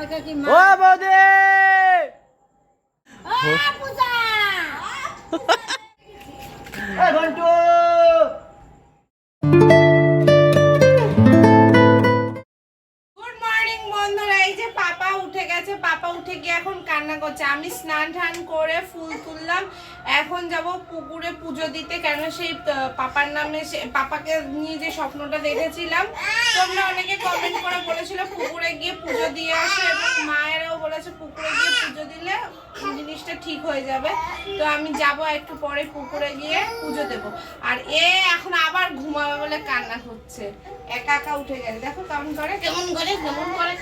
ও বৌদি Ghantu good morning বন্ধুরা, এই যে পাপা উঠে গেছে। পাপা উঠে গিয়ে এখন কান্না করছে। আমি স্নান টান করে ফুল তুললাম, এখন যাব পুকুরে পুজো দিতে। কেন সেই পাপার নামে পাপাকে নিয়ে যে স্বপ্নটা দেখেছিলাম, তোমরা অনেকে কমেন্ট করে বলেছিল পুকুরে গিয়ে পুজো দিয়ে আসো, এবং মায়েরাও বলেছে পুকুরে গিয়ে পুজো দিলে জিনিসটা ঠিক হয়ে যাবে। তো আমি যাব একটু পরে পুকুরে গিয়ে পুজো দেব। আর এখন আবার ঘুমাবে বলে কান্না করছে, একা একা উঠে গেছে। দেখো কেমন করে কেমন করে কেমন করে।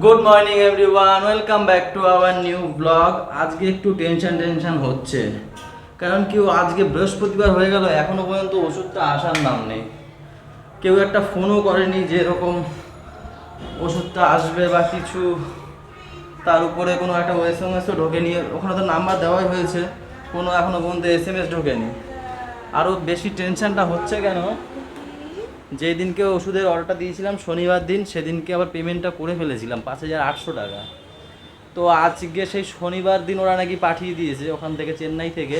Good morning everyone, welcome back to our new blog. আজকে একটু টেনশন হচ্ছে, কারণ কেউ আজকে বৃহস্পতিবার হয়ে গেল, এখনো পর্যন্ত ওষুধটা আসার নাম নেই। কেউ একটা ফোনও করেনি যে এরকম ওষুধটা আসবে বা কিছু। তার উপরে কোনো একটা SMS-ও ঢোকেনি, ওখানে তো নাম্বার দেওয়াই হয়েছে, কোনো এখনো পর্যন্ত SMS ঢোকেনি। আরও বেশি টেনশনটা হচ্ছে কেন, যেই দিনকে ওষুধের অর্ডারটা দিয়েছিলাম শনিবার দিন, সেদিনকে আবার পেমেন্টটা করে ফেলেছিলাম 5,800 টাকা। তো আজকে সেই শনিবার দিন ওরা নাকি পাঠিয়ে দিয়েছে ওখান থেকে, চেন্নাই থেকে।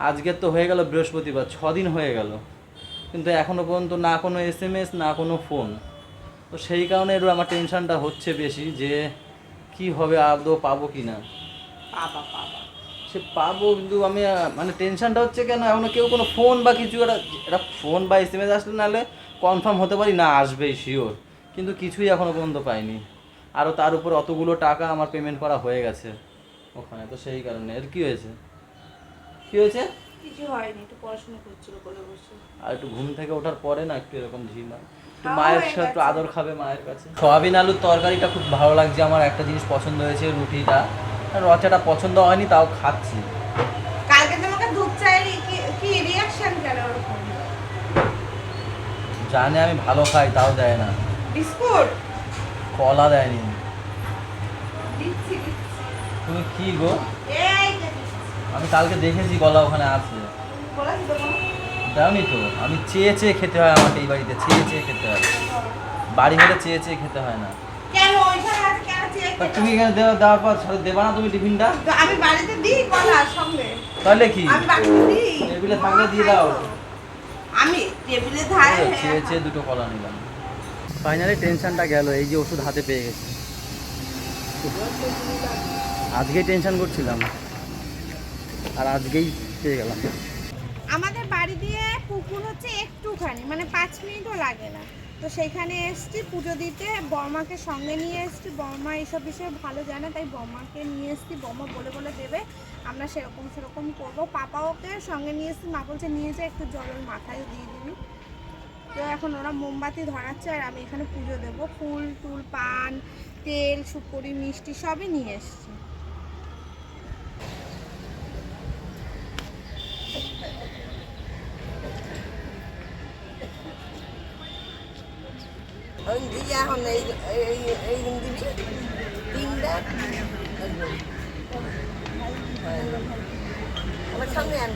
আজকের তো হয়ে গেল বৃহস্পতিবার, 6 দিন হয়ে গেল, কিন্তু এখনও পর্যন্ত না কোনো SMS না কোনো ফোন। তো সেই কারণে একটু আমার টেনশনটা হচ্ছে বেশি, যে কি হবে, আদৌ পাবো কি না। সে পাবো, কিন্তু আমি মানে টেনশনটা হচ্ছে কেন, এখনো কেউ কোনো ফোন বা কিছু একটা ফোন বা SMS আসলে নাহলে কনফার্ম হতে পারি না আসবেই শিওর, কিন্তু কিছুই এখনো পর্যন্ত পাইনি। আরও তার উপর অতগুলো টাকা আমার পেমেন্ট করা হয়ে গেছে ওখানে। তো সেই কারণে এর কি হয়েছে, কি হয়েছে? কিছু হয়নি, একটু পড়াশোনা করছিল বলে বসে। আর একটু ঘুম থেকে ওঠার পরে না একটু এরকম ঝিমা, একটু খাওয়া মায়ের হয়ে সাথে একটু গেছে। আদর খাবে মায়ের কাছে। সয়াবিন আলুর তরকারিটা খুব ভালো লাগছে আমার, একটা জিনিস পছন্দ হয়েছে রুটিটা, আর রচাটা পছন্দ হয়নি, তাও খাচ্ছি। কালকে তোমাকে দুধ চাই কি রিয়াকশন কেন ওরকম? জানে আমি ভালো খাই, তাও দেয় না। বিস্কুট কলা দেয়নি। দিচ্ছি। তুমি কি গো? এই যে দিচ্ছি। আমি কালকে দেখেছি কলা ওখানে আছে। বলেছি তো কোনো? দাওনি তো। আমি চেয়ে চেয়ে খেতে হয়, আমাকে এই বাড়িতে চেয়ে চেয়ে খেতে হয়, বাড়ি হলে চেয়ে চেয়ে খেতে হয় না। কেন ওইখানে আছে, কেন চেয়ে তা তুমি এখানে দেওয়ার পর দেবা না তুমি টিফিনটা? তো আমি বাড়িতে দিই কলার সঙ্গে। তাহলে কি আমি বাড়িতে দিই। টেবিলে থাকলে দিয়ে দাও। আমি টেবিলে ধারে চেয়ে চেয়ে দুটো কলা নিলাম। ফাইনালি টেনশনটা গেল, এই যে ওষুধ হাতে পেয়ে গেছি। আজকেই টেনশন করছিলাম, আর আজকেই পেয়ে গেলাম। আমাদের বাড়ি দিয়ে পুকুর হচ্ছে একটুখানি, মানে 5 মিনিটও লাগে না। তো সেইখানে এসছি পুজো দিতে, বর্মাকে সঙ্গে নিয়ে এসছি। বর্মা এইসব বিষয়ে ভালো জানে, তাই বর্মাকে নিয়ে এসছি। বর্মা বলে বলে দেবে, আমরা সেরকম করবো। পাপা ওকে সঙ্গে নিয়ে এসছি, মা বলছে নিয়ে যা, একটু জলের মাথায় দিয়ে দিবি। তো এখন ওরা মোমবাতি ধরাচ্ছে, আর আমি এখানে পুজো দেবো। ফুল টুল, পান, তেল, সুপুরি, মিষ্টি সবই নিয়ে এসছি। এখন এই দিবি তিনটা আমার সামনে আন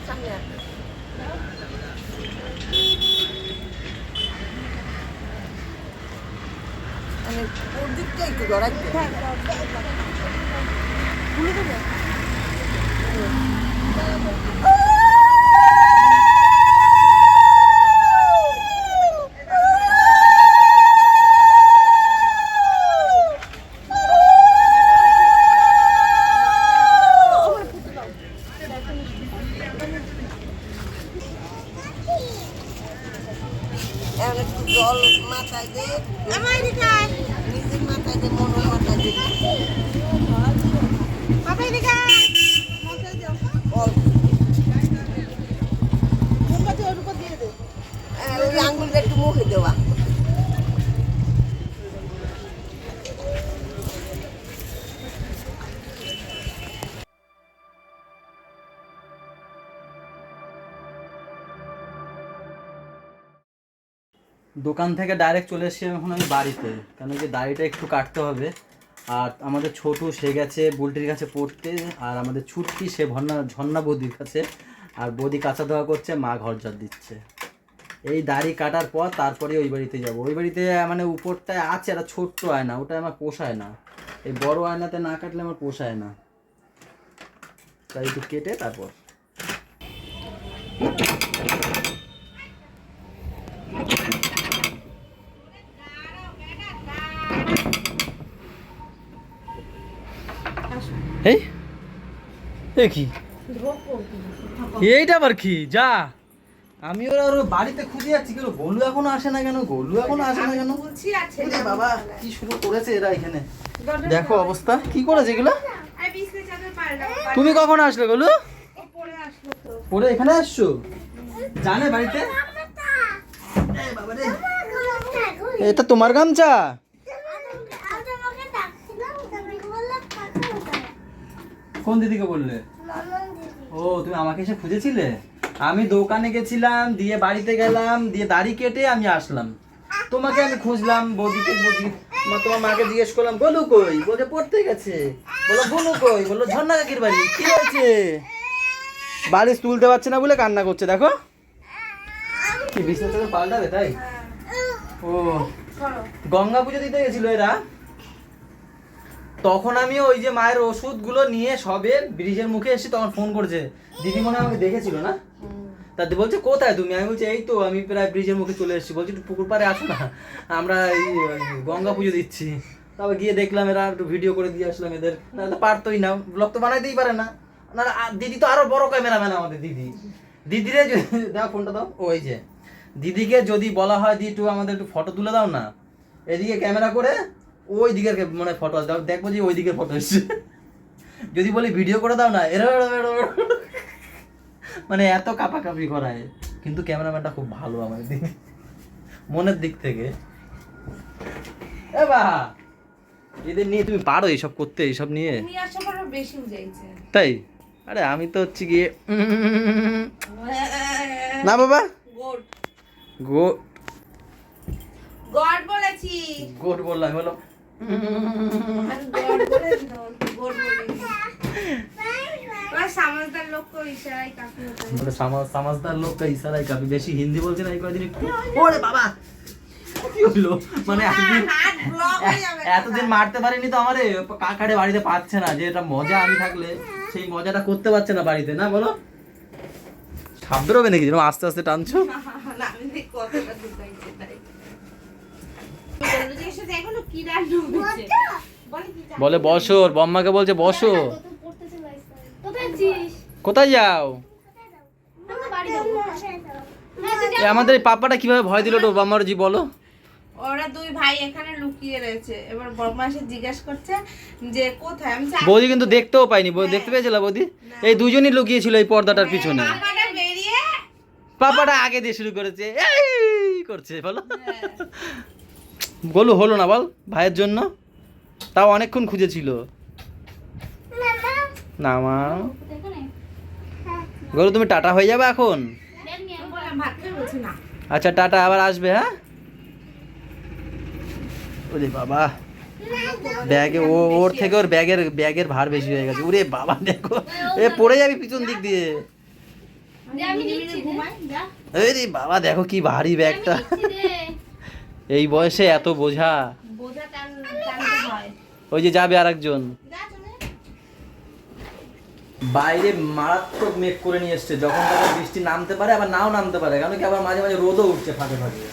মানে ওর দিকটা একটু ধরাইতে ভুলে দেবে। জল মাথায় দে, নিজের মাথায় দে, মনের মাথায় দে, ওই আঙ্গুলটা একটু মুখে দেওয়া। দোকান থেকে ডাইরেক্ট চলে এসেছি এখন আমি বাড়িতে, কারণ যে দাড়িটা একটু কাটতে হবে। আর আমাদের ছোটু সে গেছে বুলটির কাছে পড়তে, আর আমাদের ছুটকি সে ঝর্ণা বৌদির কাছে, আর বৌদি কাঁচা ধোয়া করছে, মা ঘর ঝাড় দিচ্ছে। এই দাড়ি কাটার পর তারপরে ওই বাড়িতে যাব। ওই বাড়িতে মানে উপরটায় আছে একটা ছোট্ট আয়না, ওটা আমার পোষায় না। এই বড় আয়নাতে না কাটলে আমার পোষায় না, তাই একটু কেটে তারপর। এই এ কি এইটা আবার কি? যা, আমি ওর বাড়িতে খুঁজে যাচ্ছি, কেন গোলু এখনো আসে না কেন? গোলু এখনো আসে না কেন? বলছি আছে ওরে বাবা, কি শুরু করেছে এরা এখানে, দেখো অবস্থা কি করেছে এগুলো। আই বিছনা চাদর পাল্টাবো। তুমি কখন আসলে গোলু? পরে আসলো তো। ওরে এখানে আসছো? জানে বাড়িতে? এটা তোমার গামছা? কোন দিদিকে বললে? ও তুমি আমাকে এসে খুঁজেছিলে? আমি দোকানে গেছিলাম, দিয়ে বাড়িতে গেলাম, দিয়ে দাড়ি কেটে আমি আসলাম, তোমাকে আমি খুঁজলাম, বৌদিকে বৌদি তোমার মাকে জিজ্ঞেস করলাম গোলু কই, বলছে পড়তে গেছে। বলো বুনু কই, বললো ঝর্ণা কাকির বাড়ি। কি হয়েছে? বালিশ তুলতে পারছে না বলে কান্না করছে, দেখো। কি বিছনা চাদর পাল্টাবে তাই? ও গঙ্গা পুজো দিতে গেছিল এরা, তখন আমি ওই যে মায়ের ওষুধগুলো নিয়ে সবে ব্রিজের মুখে এসে তখন ফোন করছে, দিদি মনে হয় আমাকে দেখেছিল না, তাতে বলছে কোথায় তুমি? আমি বলছি এই তো আমি প্রায় ব্রিজের মুখে চলে এসেছি। বলছি একটু পুকুর পাড়ে আসো না, আমরা এই গঙ্গা পুজো দিচ্ছি। তবে গিয়ে দেখলাম এরা, একটু ভিডিও করে দিয়ে আসলাম এদের, না তো পারতোই না, ব্লগ তো বানাইতেই পারে না। না দিদি তো আরো বড় ক্যামেরাম্যান আমাদের দিদি। দিদিরে দাও ফোনটা দাও, ওই যে দিদিকে যদি বলা হয় দি একটু আমাদের একটু ফটো তুলে দাও না, এদিকে ক্যামেরা করে ওই দিকের মানে ফটো দাও, দেখবো যে ওই দিকের ফটো এসছে। যদি বলি ভিডিও করে দাও না, মানে এত কাপাকাপি করায়। কিন্তু ক্যামেরাম্যানটা খুব ভালো আমাদের দিদি, মনের দিক থেকে। এ বা এদের নিয়ে তুমি পারো এইসব করতে, এইসব নিয়ে? তুমি আসা পর বেশি উজাইছে তাই? আরে আমি তো হচ্ছে গিয়ে না বাবা, গোট গোট গড বলেছি, গোট বললাম, বলো আমি গড বলেছি না, গোট বলিনি। ওরা সমাজদার লোক কো ইশারায় কাফি হতে বলে সমাজদার লোক কা ইশারায় কাফি। বেশি হিন্দি বলছে না এই কয়েকদিন একটু। ওরে বাবা কি হলো, মানে হাত ব্লক হয়ে যাবে। এতদিন মারতে পারিনি তো আমারে, কাকারে বাড়িতে পাচ্ছে না, যে এটা মজা আমি থাকলে সেই মজাটা করতে পারছে না বাড়িতে, না বলো? সাপ বেরোবে নাকি যেরকম আস্তে আস্তে টানছো? না আমি দেখ কতটা ঢুকাইছে তাই। বলে যে এসে দেখো না কি রান্না হচ্ছে। বলে কি জানো? বলে বসো, ওর বম্মাকে বলছে বসো। কোথায় যাও? এ আমাদের এই পাপাটা কিভাবে ভয় দিল তো বম্মার, জি বলো। ওরা দুই ভাই এখানে লুকিয়ে রয়েছে, এবার বড়মা এসে জিজ্ঞেস করছে যে কোথায়। আমি জানি বৌদি কিন্তু দেখতেও পাইনি, দেখতে পেয়েছিল বৌদি? এই দুজনই লুকিয়েছিল এই পর্দাটার পিছনে। পাপাটা বেরিয়ে পাপাটা আগে দিয়ে শুরু করেছে, এই করছে, বলো। গোলু হলো না বল ভাইয়ের জন্য, তাও অনেকক্ষণ খুঁজেছিল। না মা গোলু তুমি টাটা হয়ে যাবে এখন। বললাম ভাত খেয়ে বলছি না। আচ্ছা টাটা, আবার আসবে। হ্যাঁ ওরে বাবা, ব্যাগে ওর থেকে ওর ব্যাগের ভার বেশি হয়ে গেছে। ওরে বাবা দেখো, এ পড়ে যাবি পিছন দিক দিয়ে। আরে বাবা দেখো কি ভারী ব্যাগটা, এই বয়সে এত বোঝা। বোঝা টানতে হয়। ওই যে যাবে আরেকজন। বাইরে মারাত্মক মেঘ করে নিয়ে এসছে, যখন তখন বৃষ্টি নামতে পারে আবার নাও নামতে পারে, কারণ কি আবার মাঝে মাঝে রোদও উঠছে ফাঁকে ফাঁকে।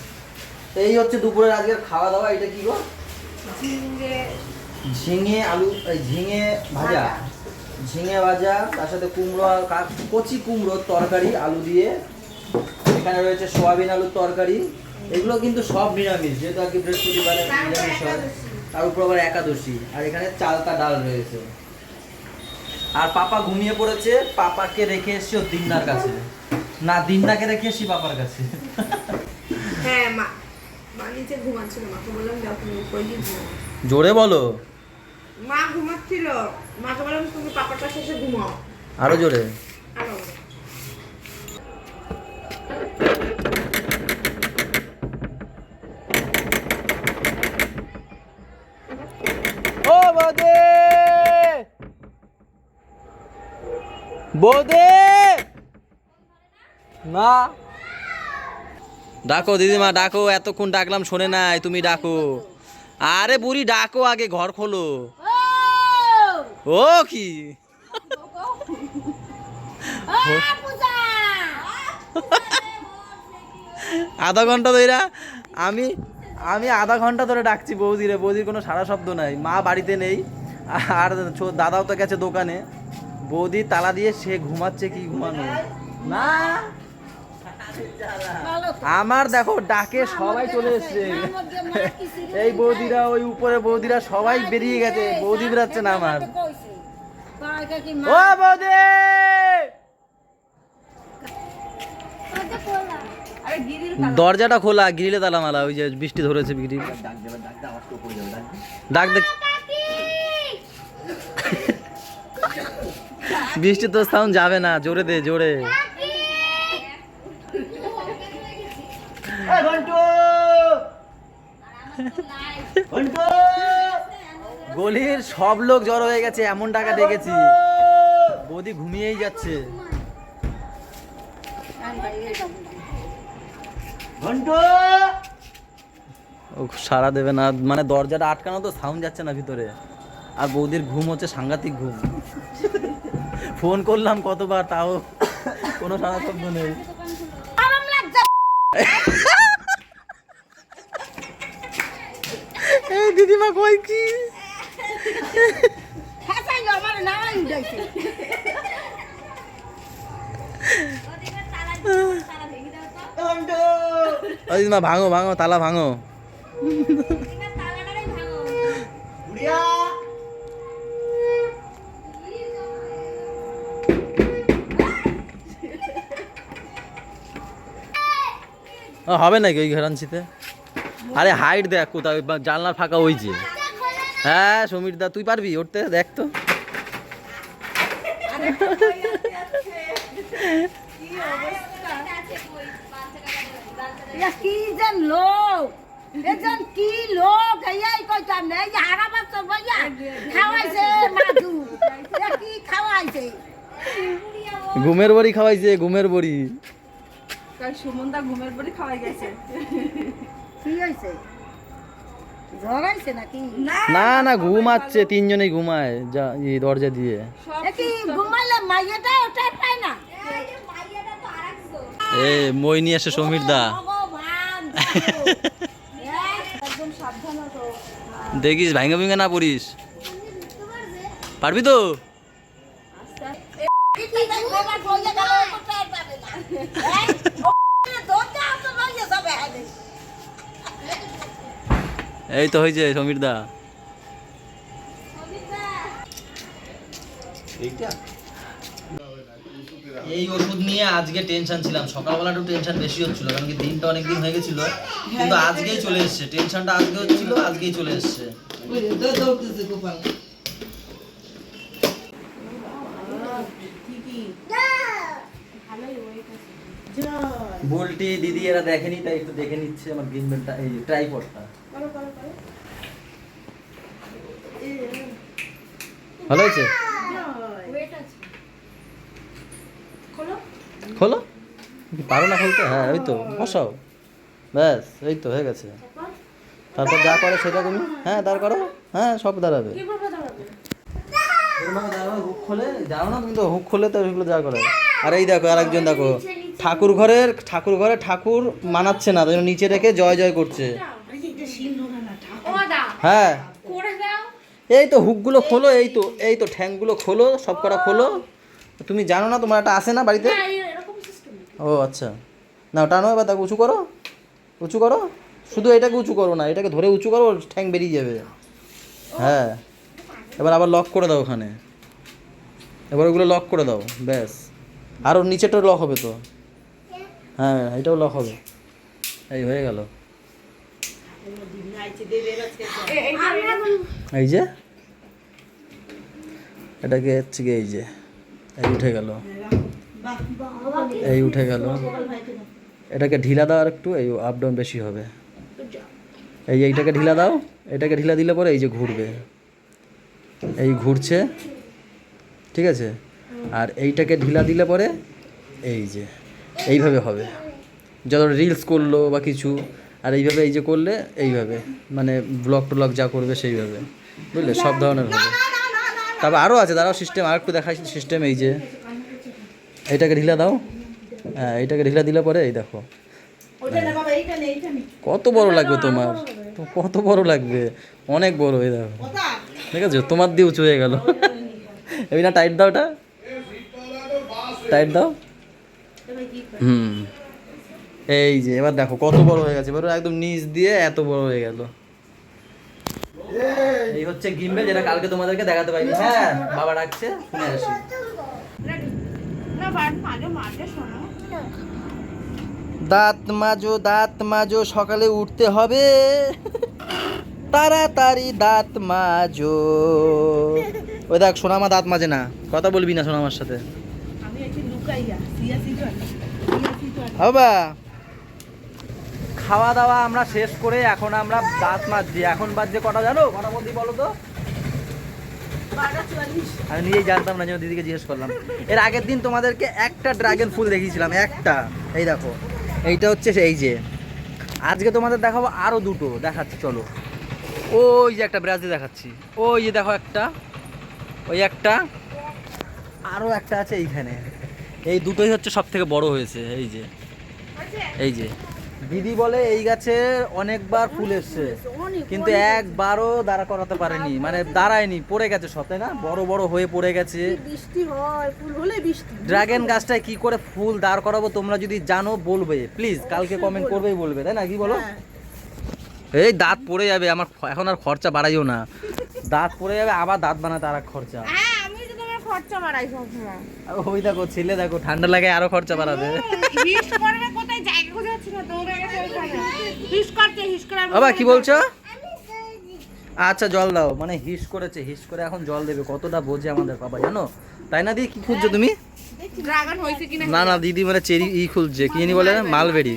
এই হচ্ছে দুপুরের আজকের খাওয়া দাওয়া। এটা কি গো? ঝিঙে আলু, ঝিঙে ভাজা, ঝিঙে ভাজা, তার সাথে কুমড়ো আর কচি কুমড়োর তরকারি আলু দিয়ে। এখানে রয়েছে সোয়াবিন আলুর তরকারি। এগুলো কিন্তু সব নিরামিষ, যেহেতু আজকে বৃহস্পতিবারে নিরামিষ হয়, তার উপর আবার একাদশী। আর এখানে চালতা ডাল রয়েছে। আর পাপা ঘুমিয়ে পড়েছে, পাপাকে রেখে এসছি ওর দিন্নার কাছে, না দিন্নাকে রেখে এসছি পাপার কাছে। হ্যাঁ মা নিচে ঘুমাচ্ছিল, মাকে বললাম যাও তুমি উপরে গিয়ে ঘুমাও। জোরে বলো। মা ঘুমাচ্ছিল, মাকে বললাম তুমি পাপার কাছে এসে ঘুমাও। আরো জোরে। আরো ও বৌদি, বৌদি না, ডাকো দিদিমা ডাকো, এতক্ষণ ডাকলাম শোনে নাই, তুমি ডাকো। আরে বুড়ি ডাকো, আগে ঘর খোলো। ও কি আধা ঘন্টা ধরে আমি আমি আধা ঘন্টা ধরে ডাকছি বৌদিরে, বৌদির কোনো সারা শব্দ নাই। মা বাড়িতে নেই, আর দাদাও তো গেছে দোকানে। বৌদি তালা দিয়ে সে ঘুমাচ্ছে, কি ঘুমানো না। আমার দেখো ডাকে সবাই চলে এসছে, এই বৌদিরা, ওই উপরে বৌদিরা সবাই বেরিয়ে গেছে, বৌদি বেরাচ্ছে না আমার। ও বৌদি, দরজাটা খোলা, গ্রিলে তালা মালা, ওই যে বৃষ্টি ধরেছে গ্রিল। ডাক দেখ, বৃষ্টি তো সাউন্ড যাবে না, জোরে দে জোরে। গলির সব লোক জড়ো হয়ে গেছে, এমন টাকা দেখেছি। বৌদি ঘুমিয়েই যাচ্ছে। ও সারা দেবে না, মানে দরজাটা আটকানো তো, সাউন্ড যাচ্ছে না ভিতরে। আর বৌদির ঘুম হচ্ছে সাংঘাতিক ঘুম। ফোন করলাম কতবার, তাও কোনো সারা শব্দ নেই। দিদিমা কই কি দিদিমা, ভাঙো ভাঙো, তালা ভাঙো। হবে নাকি ওই ঘেরানছিতে? আরে হাইট দেখ কোথাও, জানলার ফাঁকা ওই যে। হ্যাঁ সমীর দা, তুই পারবি উঠতে? দেখ তো। কি যেন লোক, এজন কি লোক, এই কইতাম না, এই হারা বাচ্চা বইয়া খাওয়াইছে মাদু, কি খাওয়াইছে? ঘুমের বড়ি খাওয়াইছে, ঘুমের বড়ি। সুমনদা ঘুমের বড়ি খাওয়াই গেছে। কি হইছে? জ্বর হইছে নাকি? না না, ঘুমাচ্ছে, তিনজনেই ঘুমায় যা এই দরজা দিয়ে। কি ঘুমাইলে মাইয়াটা ওটা পায় না? এ মই নিয়ে আসে সমীর দা। ভগবান, একদম সাবধান হতো। দেখিস ভাঙ্গা ভিঙ্গা না পড়িস। পারবি তো? এই তো হয়েছে সমীর দা। এই ওষুধ নিয়ে আজকে টেনশন ছিলাম, সকালবেলা একটু টেনশন বেশি হচ্ছিল, কারণ কি দিনটা অনেকদিন হয়ে গেছিল, কিন্তু আজকেই চলে এসছে টেনশনটা, আজকে হচ্ছিল, আজকেই চলে এসছে। বলটি দিদি এরা দেখেনি, তাই একটু দেখে নিচ্ছে আমার গিম্বেলটা, এই ট্রাইপডটা ভালো হয়েছে। খোলো, পারো না খুলতে? হ্যাঁ ওই তো, বসাও, ব্যাস এই তো হয়ে গেছে। তারপর যা করে সেটা তুমি, হ্যাঁ দাঁড় করো, হ্যাঁ সব দাঁড়াবে। হুক খোলে, জানো না তুমি তো, হুক খোলে তো ওইগুলো যা করে। আর এই দেখো আরেকজন, দেখো ঠাকুর ঘরে ঠাকুর মানাচ্ছে না, তাই জন্য নিচে রেখে জয় জয় করছে। হ্যাঁ এই তো হুকগুলো খোলো, এই তো ঠ্যাংগুলো খোলো, সব কটা খোলো। তুমি জানো না তোমার একটা আসে না বাড়িতে? ও আচ্ছা, না টানো, এবার তাকে উঁচু করো, উঁচু করো, শুধু এটাকে উঁচু করো না, এটাকে ধরে উঁচু করো, ঠ্যাং বেরিয়ে যাবে। হ্যাঁ এবার আবার লক করে দাও ওখানে, এবার ওগুলো লক করে দাও, ব্যাস। আর ওর নিচেটাও লক হবে তো, হ্যাঁ এটাও লক হবে, এই হয়ে গেল। এই যে এটাকে হচ্ছে এই যে এই উঠে গেল, এই উঠে গেল। এটাকে ঢিলা দাও আর একটু, এই আপ ডাউন বেশি হবে। এইটাকে ঢিলা দাও, এটাকে ঢিলা দিলে পরে এই যে ঘুরবে, এই ঘুরছে, ঠিক আছে। আর এইটাকে ঢিলা দিলে পরে এই যে এইভাবে হবে, যত রিলস করলো বা কিছু, আর এইভাবে এই যে করলে এইভাবে, মানে ব্লগ ট্লগ যা করবে সেইভাবে, বুঝলে, সব ধরনের হবে। তারপর আরও আছে, দাঁড়াও সিস্টেম আর একটু দেখাই সিস্টেম। এই যে এইটাকে ঢিলা দাও, হ্যাঁ এইটাকে ঢিলা দিলে পরে এই দেখো কত বড় লাগবে তোমার, তো কত বড় লাগবে, অনেক বড়। এই দেখো ঠিক আছে, তোমার দিয়ে উঁচু হয়ে গেল। এই না টাইট দাও, ওটা টাইট দাও। হুম, এই যে এবার দেখো কত বড় হয়ে গেছে, এবার একদম নিচ দিয়ে এত বড় হয়ে গেল। এই হচ্ছে গিম্বেল, যেটা কালকে তোমাদেরকে দেখাতে পারিনি। হ্যাঁ বাবা ডাকছে, শুনে আসি। দাঁত মাজো, সকালে উঠতে হবে, তাড়াতাড়ি দাঁত মাজো। ওই দেখ সোনামা দাঁত মাজে না, কথা বলবি না সোনামার সাথে। বাবা খাওয়া দাওয়া আমরা শেষ করে এখন আমরা দাঁত মাজছি। এখন বাজছে কটা জানো, কটা বলতে বলো তো? আমি নিজেই জানতাম না, যেন দিদিকে জিজ্ঞেস করলাম। এর আগের দিন তোমাদেরকে একটা ড্রাগন ফুল দেখিয়েছিলাম, একটা। এই দেখো এইটা হচ্ছে এই যে। আজকে তোমাদের দেখাবো আরো দুটো, দেখাচ্ছি চলো। ওই যে একটা ব্রাজিল দেখাচ্ছি, ওই যে দেখো একটা, ওই একটা, আরো একটা আছে এইখানে। এই দুটোই হচ্ছে সব থেকে বড় হয়েছে। এই যে এই যে দিদি বলে এই গাছে অনেকবার ফুল এসছে, কিন্তু একবারও দাঁড়া করাতে পারেনি, মানে দাঁড়ায়নি, পড়ে গেছে সব, তাই না? বড় বড় হয়ে পড়ে গেছে। ড্রাগন গাছটায় কি করে ফুল দাঁড় করাবো, তোমরা যদি জানো বলবে প্লিজ, কালকে কমেন্ট করবেই বলবে, তাই না? কি বলো? এই দাঁত পড়ে যাবে আমার, এখন আর খরচা বাড়াইও না, দাঁত পড়ে যাবে, আবার দাঁত বানাতে আর এক খরচা। খরচা বাড়াই সবসময়। ওই দেখো ছেলে, দেখো ঠান্ডা লাগে আরো খরচা বাড়াবে। বাবা কি বলছো? আচ্ছা জল দাও, মানে হিস করেছে, হিস করে এখন জল দেবে, কতটা বোঝে আমাদের বাবা, জানো? তাই না দিদি? কি খুঁজছো তুমি? ড্রাগন হইছে কিনা? না না দিদি মানে চেরি খুঁজছে, কি জানি বলে, মালবেরি।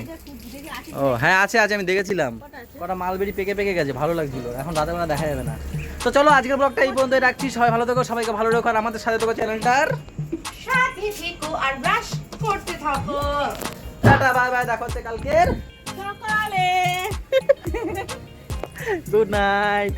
ও হ্যাঁ আছে আছে, আমি দেখেছিলাম কটা মালবেরি পেকে পেকে গেছে, ভালো লাগছিল, এখন রাতে বেলা দেখা যাবে না। তো চলো আজকের ব্লগটা এই পর্যন্তই রাখছি। সবাই ভালো থেকো, সবাইকে ভালো রেখো, আর আমাদের সাথে থেকো, চ্যানেলটার সাথে থেকো আর ব্রাশ করতে থাকো। টাটা বাই বাই, দেখা হচ্ছে কালকের সকালে। Good night.